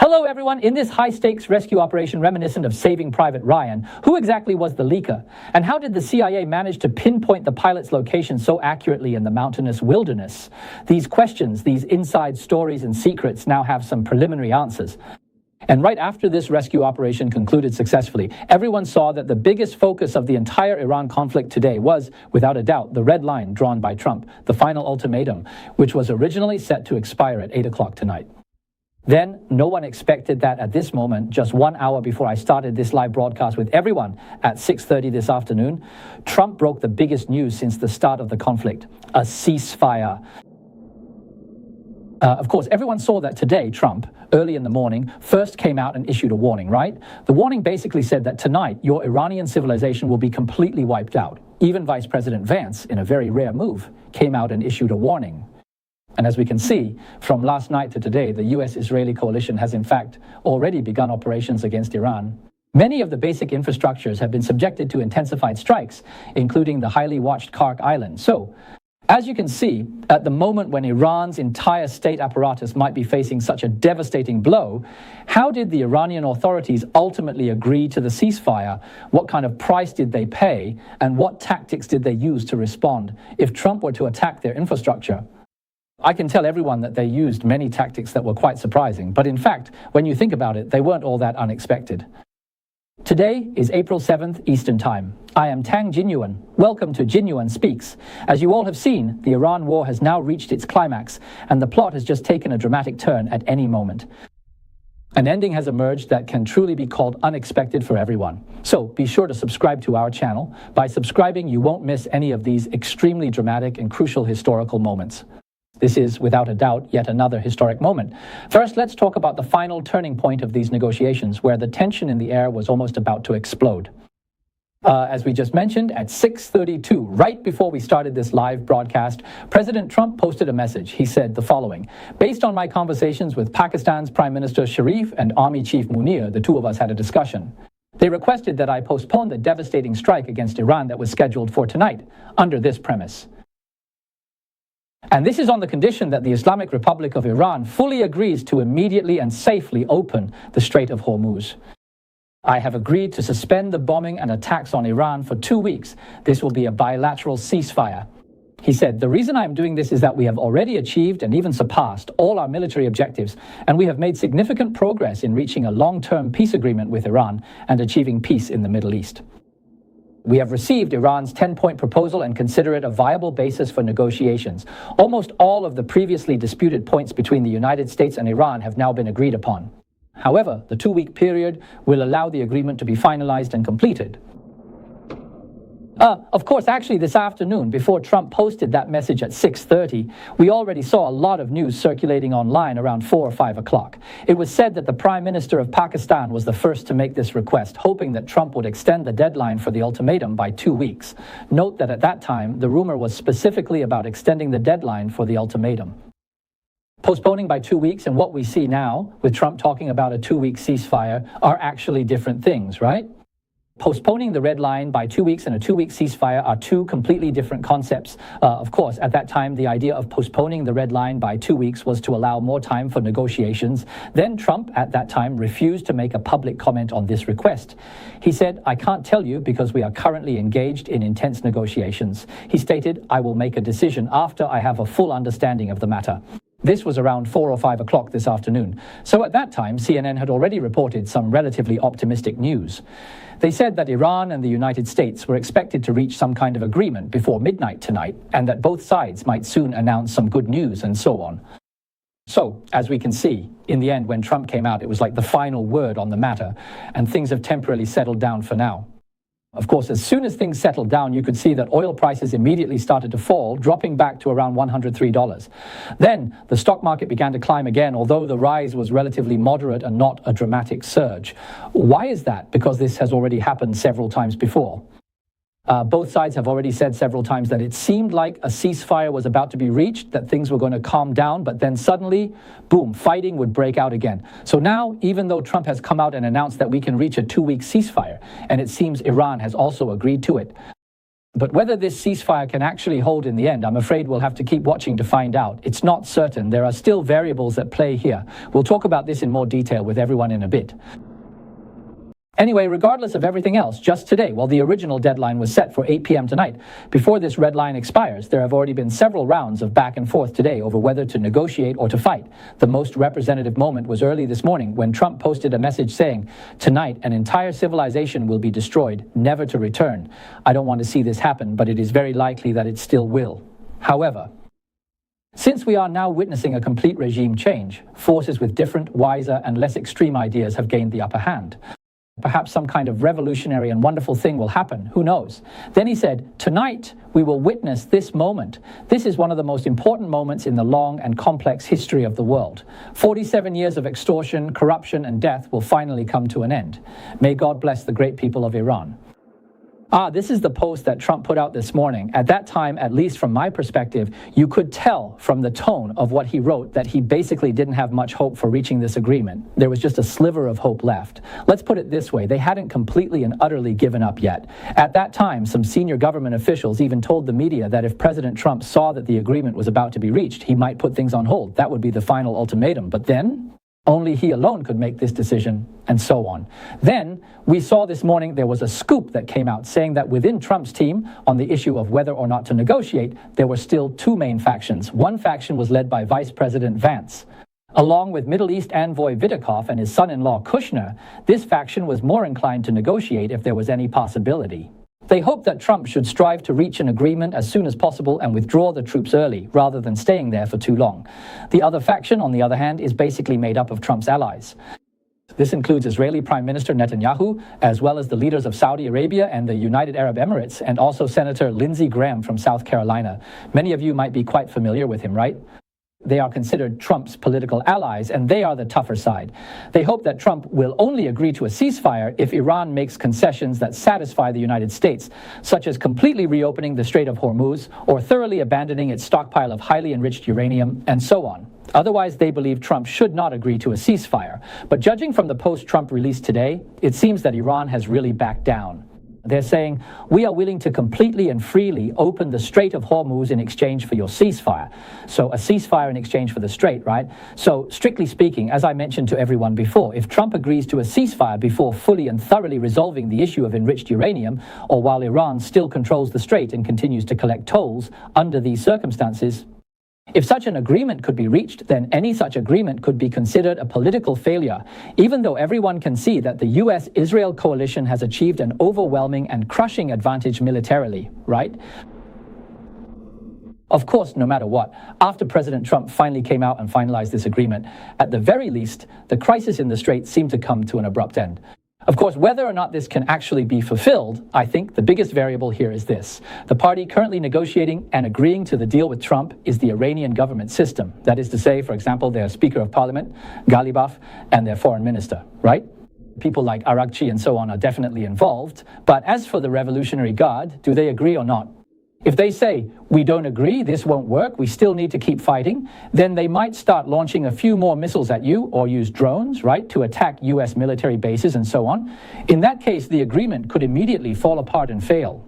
Hello everyone, in this high-stakes rescue operation reminiscent of Saving Private Ryan, who exactly was the leaker? And how did the CIA manage to pinpoint the pilot's location so accurately in the mountainous wilderness? These questions, these inside stories and secrets now have some preliminary answers. And right after this rescue operation concluded successfully, everyone saw that the biggest focus of the entire Iran conflict today was, without a doubt, the red line drawn by Trump, the final ultimatum, which was originally set to expire at 8 o'clock tonight. Then, no one expected that at this moment, just 1 hour before I started this live broadcast with everyone at 6:30 this afternoon, Trump broke the biggest news since the start of the conflict, a ceasefire. Of course, everyone saw that today, Trump, early in the morning, first came out and issued a warning, right? The warning basically said that tonight, your Iranian civilization will be completely wiped out. Even Vice President Vance, in a very rare move, came out and issued a warning. And as we can see, from last night to today, the US-Israeli coalition has in fact already begun operations against Iran. Many of the basic infrastructures have been subjected to intensified strikes, including the highly watched Kark Island. So, as you can see, at the moment when Iran's entire state apparatus might be facing such a devastating blow, how did the Iranian authorities ultimately agree to the ceasefire? What kind of price did they pay? And what tactics did they use to respond if Trump were to attack their infrastructure? I can tell everyone that they used many tactics that were quite surprising, but in fact, when you think about it, they weren't all that unexpected. Today is April 7th, Eastern Time. I am Tang Jinyuan. Welcome to Jinyuan Speaks. As you all have seen, the Iran war has now reached its climax, and the plot has just taken a dramatic turn at any moment. An ending has emerged that can truly be called unexpected for everyone. So be sure to subscribe to our channel. By subscribing, you won't miss any of these extremely dramatic and crucial historical moments. This is, without a doubt, yet another historic moment. First, let's talk about the final turning point of these negotiations, where the tension in the air was almost about to explode. As we just mentioned, at 6:32, right before we started this live broadcast, President Trump posted a message. He said the following: "Based on my conversations with Pakistan's Prime Minister Sharif and Army Chief Munir, the two of us had a discussion. They requested that I postpone the devastating strike against Iran that was scheduled for tonight, under this premise. And this is on the condition that the Islamic Republic of Iran fully agrees to immediately and safely open the Strait of Hormuz. I have agreed to suspend the bombing and attacks on Iran for 2 weeks. This will be a bilateral ceasefire." He said, "The reason I am doing this is that we have already achieved and even surpassed all our military objectives, and we have made significant progress in reaching a long-term peace agreement with Iran and achieving peace in the Middle East. We have received Iran's 10-point proposal and consider it a viable basis for negotiations. Almost all of the previously disputed points between the United States and Iran have now been agreed upon. However, the 2-week period will allow the agreement to be finalized and completed." Of course, actually this afternoon, before Trump posted that message at 6:30, we already saw a lot of news circulating online around 4 or 5 o'clock. It was said that the Prime Minister of Pakistan was the first to make this request, hoping that Trump would extend the deadline for the ultimatum by 2 weeks. Note that at that time, the rumor was specifically about extending the deadline for the ultimatum. Postponing by 2 weeks and what we see now, with Trump talking about a 2-week ceasefire, are actually different things, right? Postponing the red line by 2 weeks and a 2-week ceasefire are two completely different concepts. Of course, at that time, the idea of postponing the red line by 2 weeks was to allow more time for negotiations. Then Trump, at that time, refused to make a public comment on this request. He said, "I can't tell you because we are currently engaged in intense negotiations." He stated, "I will make a decision after I have a full understanding of the matter." This was around 4 or 5 o'clock this afternoon. So at that time, CNN had already reported some relatively optimistic news. They said that Iran and the United States were expected to reach some kind of agreement before midnight tonight, and that both sides might soon announce some good news and so on. So, as we can see, in the end, when Trump came out, it was like the final word on the matter, and things have temporarily settled down for now. Of course, as soon as things settled down, you could see that oil prices immediately started to fall, dropping back to around $103. Then, the stock market began to climb again, although the rise was relatively moderate and not a dramatic surge. Why is that? Because this has already happened several times before. Both sides have already said several times that it seemed like a ceasefire was about to be reached, that things were going to calm down, but then suddenly, boom, fighting would break out again. So now, even though Trump has come out and announced that we can reach a 2-week ceasefire, and it seems Iran has also agreed to it, But whether this ceasefire can actually hold in the end, I'm afraid we'll have to keep watching to find out. It's not certain. There are still variables at play here. We'll talk about this in more detail with everyone in a bit. Anyway, regardless of everything else, just today, while the original deadline was set for 8 p.m. tonight, before this red line expires, there have already been several rounds of back and forth today over whether to negotiate or to fight. The most representative moment was early this morning when Trump posted a message saying, "Tonight, an entire civilization will be destroyed, never to return. I don't want to see this happen, but it is very likely that it still will." However, since we are now witnessing a complete regime change, forces with different, wiser, and less extreme ideas have gained the upper hand. Perhaps some kind of revolutionary and wonderful thing will happen. Who knows? Then he said, "Tonight, we will witness this moment. This is one of the most important moments in the long and complex history of the world. 47 years of extortion, corruption, and death will finally come to an end. May God bless the great people of Iran." This is the post that Trump put out this morning. At that time, at least from my perspective, you could tell from the tone of what he wrote that he basically didn't have much hope for reaching this agreement. There was just a sliver of hope left. Let's put it this way, they hadn't completely and utterly given up yet. At that time, some senior government officials even told the media that if President Trump saw that the agreement was about to be reached, he might put things on hold. That would be the final ultimatum. But then, only he alone could make this decision, and so on. Then, we saw this morning there was a scoop that came out saying that within Trump's team, on the issue of whether or not to negotiate, there were still two main factions. One faction was led by Vice President Vance. Along with Middle East envoy Vidakov and his son-in-law Kushner, this faction was more inclined to negotiate if there was any possibility. They hoped that Trump should strive to reach an agreement as soon as possible and withdraw the troops early, rather than staying there for too long. The other faction, on the other hand, is basically made up of Trump's allies. This includes Israeli Prime Minister Netanyahu, as well as the leaders of Saudi Arabia and the United Arab Emirates, and also Senator Lindsey Graham from South Carolina. Many of you might be quite familiar with him, right? They are considered Trump's political allies, and they are the tougher side. They hope that Trump will only agree to a ceasefire if Iran makes concessions that satisfy the United States, such as completely reopening the Strait of Hormuz or thoroughly abandoning its stockpile of highly enriched uranium, and so on. Otherwise, they believe Trump should not agree to a ceasefire. But judging from the post Trump released today, it seems that Iran has really backed down. They're saying, "We are willing to completely and freely open the Strait of Hormuz in exchange for your ceasefire." So a ceasefire in exchange for the Strait, right? So strictly speaking, as I mentioned to everyone before, if Trump agrees to a ceasefire before fully and thoroughly resolving the issue of enriched uranium, or while Iran still controls the Strait and continues to collect tolls under these circumstances, if such an agreement could be reached, then any such agreement could be considered a political failure, even though everyone can see that the US-Israel coalition has achieved an overwhelming and crushing advantage militarily, right? Of course, no matter what, after President Trump finally came out and finalized this agreement, at the very least, the crisis in the Strait seemed to come to an abrupt end. Of course, whether or not this can actually be fulfilled, I think the biggest variable here is this. The party currently negotiating and agreeing to the deal with Trump is the Iranian government system. That is to say, for example, their Speaker of Parliament, Ghalibaf, and their Foreign Minister, right? People like Arakchi and so on are definitely involved. But as for the Revolutionary Guard, do they agree or not? If they say, "We don't agree, this won't work, we still need to keep fighting," then they might start launching a few more missiles at you or use drones, right, to attack US military bases and so on. In that case, the agreement could immediately fall apart and fail.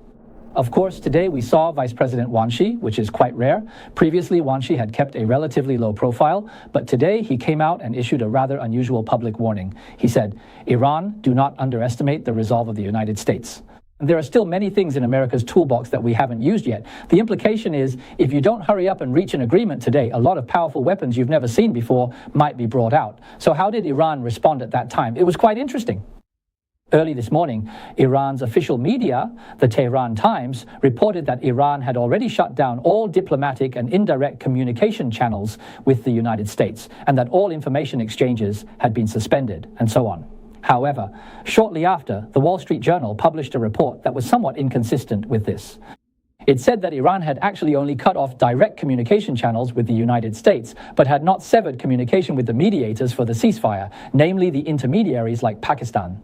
Of course, today we saw Vice President Wang Yi, which is quite rare. Previously, Wang Yi had kept a relatively low profile, but today he came out and issued a rather unusual public warning. He said, "Iran, do not underestimate the resolve of the United States." There are still many things in America's toolbox that we haven't used yet. The implication is, if you don't hurry up and reach an agreement today, a lot of powerful weapons you've never seen before might be brought out. So how did Iran respond at that time? It was quite interesting. Early this morning, Iran's official media, the Tehran Times, reported that Iran had already shut down all diplomatic and indirect communication channels with the United States, and that all information exchanges had been suspended, and so on. However, shortly after, the Wall Street Journal published a report that was somewhat inconsistent with this. It said that Iran had actually only cut off direct communication channels with the United States, but had not severed communication with the mediators for the ceasefire, namely the intermediaries like Pakistan.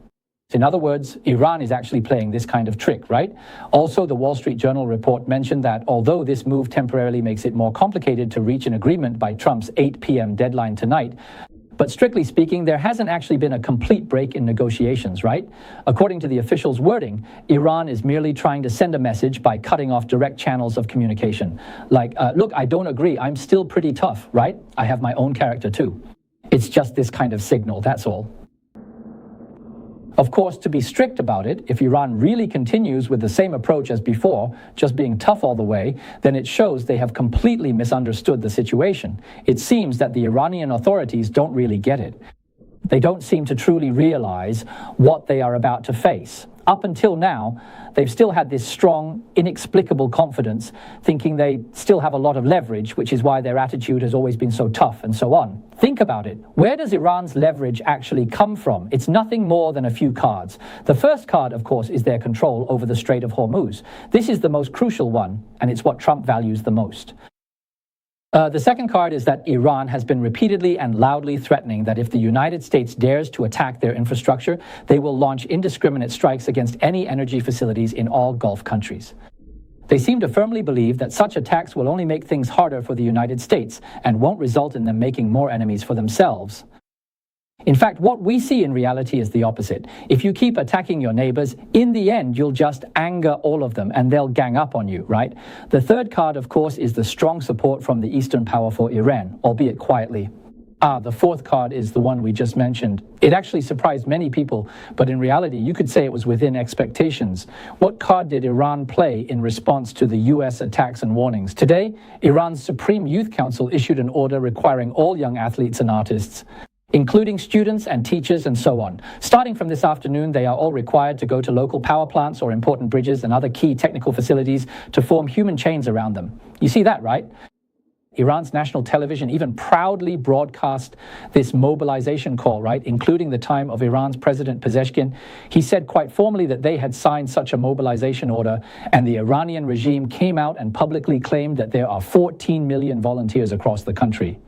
In other words, Iran is actually playing this kind of trick, right? Also, the Wall Street Journal report mentioned that although this move temporarily makes it more complicated to reach an agreement by Trump's 8 p.m. deadline tonight, But strictly speaking, there hasn't actually been a complete break in negotiations, right? According to the officials' wording, Iran is merely trying to send a message by cutting off direct channels of communication. Like, look, I don't agree. I'm still pretty tough, right? I have my own character too. It's just this kind of signal, that's all. Of course, to be strict about it, if Iran really continues with the same approach as before, just being tough all the way, then it shows they have completely misunderstood the situation. It seems that the Iranian authorities don't really get it. They don't seem to truly realize what they are about to face. Up until now, they've still had this strong, inexplicable confidence, thinking they still have a lot of leverage, which is why their attitude has always been so tough and so on. Think about it. Where does Iran's leverage actually come from? It's nothing more than a few cards. The first card, of course, is their control over the Strait of Hormuz. This is the most crucial one, and it's what Trump values the most. The second card is that Iran has been repeatedly and loudly threatening that if the United States dares to attack their infrastructure, they will launch indiscriminate strikes against any energy facilities in all Gulf countries. They seem to firmly believe that such attacks will only make things harder for the United States and won't result in them making more enemies for themselves. In fact, what we see in reality is the opposite. If you keep attacking your neighbors, in the end, you'll just anger all of them and they'll gang up on you, right? The third card, of course, is the strong support from the Eastern power for Iran, albeit quietly. The fourth card is the one we just mentioned. It actually surprised many people, but in reality, you could say it was within expectations. What card did Iran play in response to the US attacks and warnings? Today, Iran's Supreme Youth Council issued an order requiring all young athletes and artists, including students and teachers and so on. Starting from this afternoon, they are all required to go to local power plants or important bridges and other key technical facilities to form human chains around them. You see that, right? Iran's national television even proudly broadcast this mobilization call, right, including the time of Iran's President Pezeshkian. He said quite formally that they had signed such a mobilization order, and the Iranian regime came out and publicly claimed that there are 14 million volunteers across the country.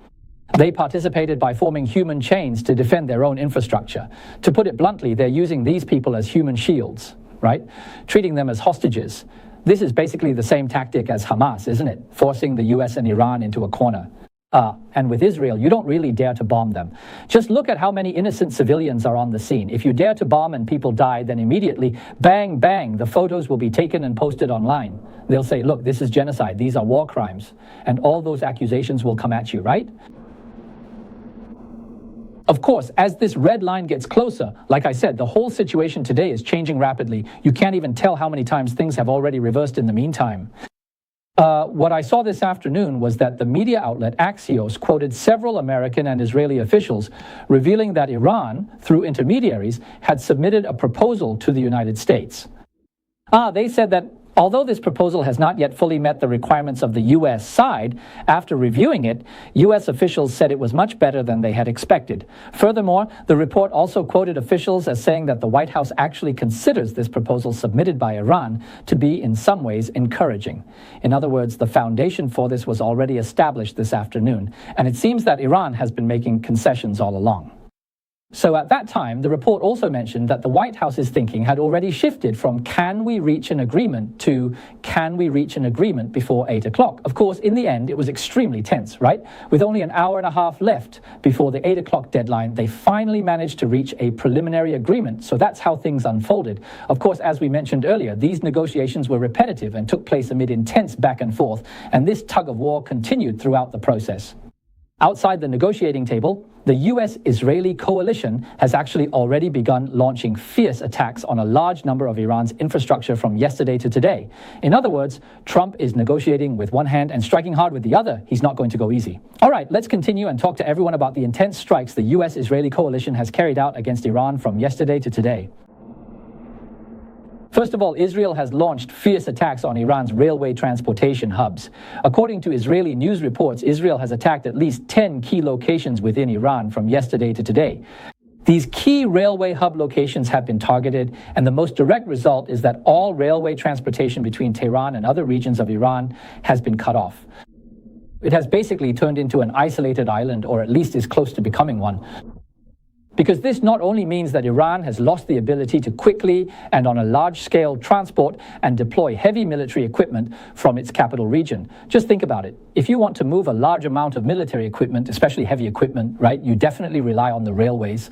They participated by forming human chains to defend their own infrastructure. To put it bluntly, they're using these people as human shields, right? Treating them as hostages. This is basically the same tactic as Hamas, isn't it? Forcing the US and Iran into a corner. And with Israel, you don't really dare to bomb them. Just look at how many innocent civilians are on the scene. If you dare to bomb and people die, then immediately, bang, bang, the photos will be taken and posted online. They'll say, look, this is genocide. These are war crimes. And all those accusations will come at you, right? Of course, as this red line gets closer, like I said, the whole situation today is changing rapidly. You can't even tell how many times things have already reversed in the meantime. What I saw this afternoon was that the media outlet Axios quoted several American and Israeli officials revealing that Iran, through intermediaries, had submitted a proposal to the United States. They said that although this proposal has not yet fully met the requirements of the U.S. side, after reviewing it, U.S. officials said it was much better than they had expected. Furthermore, the report also quoted officials as saying that the White House actually considers this proposal submitted by Iran to be in some ways encouraging. In other words, the foundation for this was already established this afternoon, and it seems that Iran has been making concessions all along. So at that time, the report also mentioned that the White House's thinking had already shifted from can we reach an agreement to can we reach an agreement before 8 o'clock. Of course, in the end, it was extremely tense, right? With only an hour and a half left before the 8 o'clock deadline, they finally managed to reach a preliminary agreement. So that's how things unfolded. Of course, as we mentioned earlier, these negotiations were repetitive and took place amid intense back and forth, and this tug of war continued throughout the process. Outside the negotiating table, the US-Israeli coalition has actually already begun launching fierce attacks on a large number of Iran's infrastructure from yesterday to today. In other words, Trump is negotiating with one hand and striking hard with the other. He's not going to go easy. All right, let's continue and talk to everyone about the intense strikes the US-Israeli coalition has carried out against Iran from yesterday to today. First of all, Israel has launched fierce attacks on Iran's railway transportation hubs. According to Israeli news reports, Israel has attacked at least 10 key locations within Iran from yesterday to today. These key railway hub locations have been targeted, and the most direct result is that all railway transportation between Tehran and other regions of Iran has been cut off. It has basically turned into an isolated island, or at least is close to becoming one. Because this not only means that Iran has lost the ability to quickly and on a large scale transport and deploy heavy military equipment from its capital region. Just think about it. If you want to move a large amount of military equipment, especially heavy equipment, right, you definitely rely on the railways.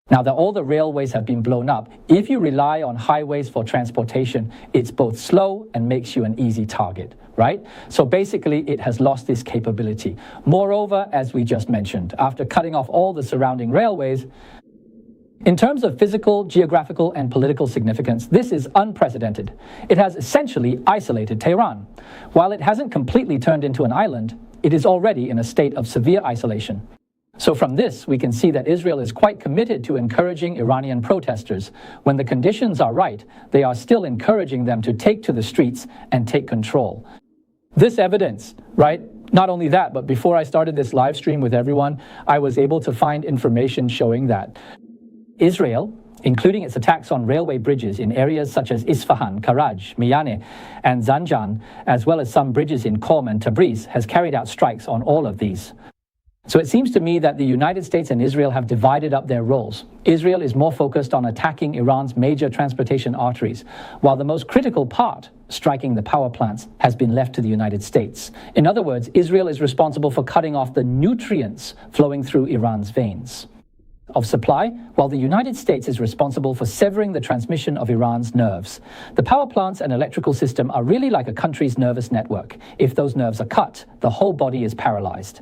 Now that all the railways have been blown up, if you rely on highways for transportation, it's both slow and makes you an easy target, right? So basically, it has lost this capability. Moreover, as we just mentioned, after cutting off all the surrounding railways, in terms of physical, geographical, and political significance, this is unprecedented. It has essentially isolated Tehran. While it hasn't completely turned into an island, it is already in a state of severe isolation. So from this, we can see that Israel is quite committed to encouraging Iranian protesters. When the conditions are right, they are still encouraging them to take to the streets and take control. This evidence, right? Not only that, but before I started this live stream with everyone, I was able to find information showing that Israel, including its attacks on railway bridges in areas such as Isfahan, Karaj, Mianeh, and Zanjan, as well as some bridges in Qom and Tabriz, has carried out strikes on all of these. So it seems to me that the United States and Israel have divided up their roles. Israel is more focused on attacking Iran's major transportation arteries, while the most critical part, striking the power plants, has been left to the United States. In other words, Israel is responsible for cutting off the nutrients flowing through Iran's veins of supply, while the United States is responsible for severing the transmission of Iran's nerves. The power plants and electrical system are really like a country's nervous network. If those nerves are cut, the whole body is paralyzed.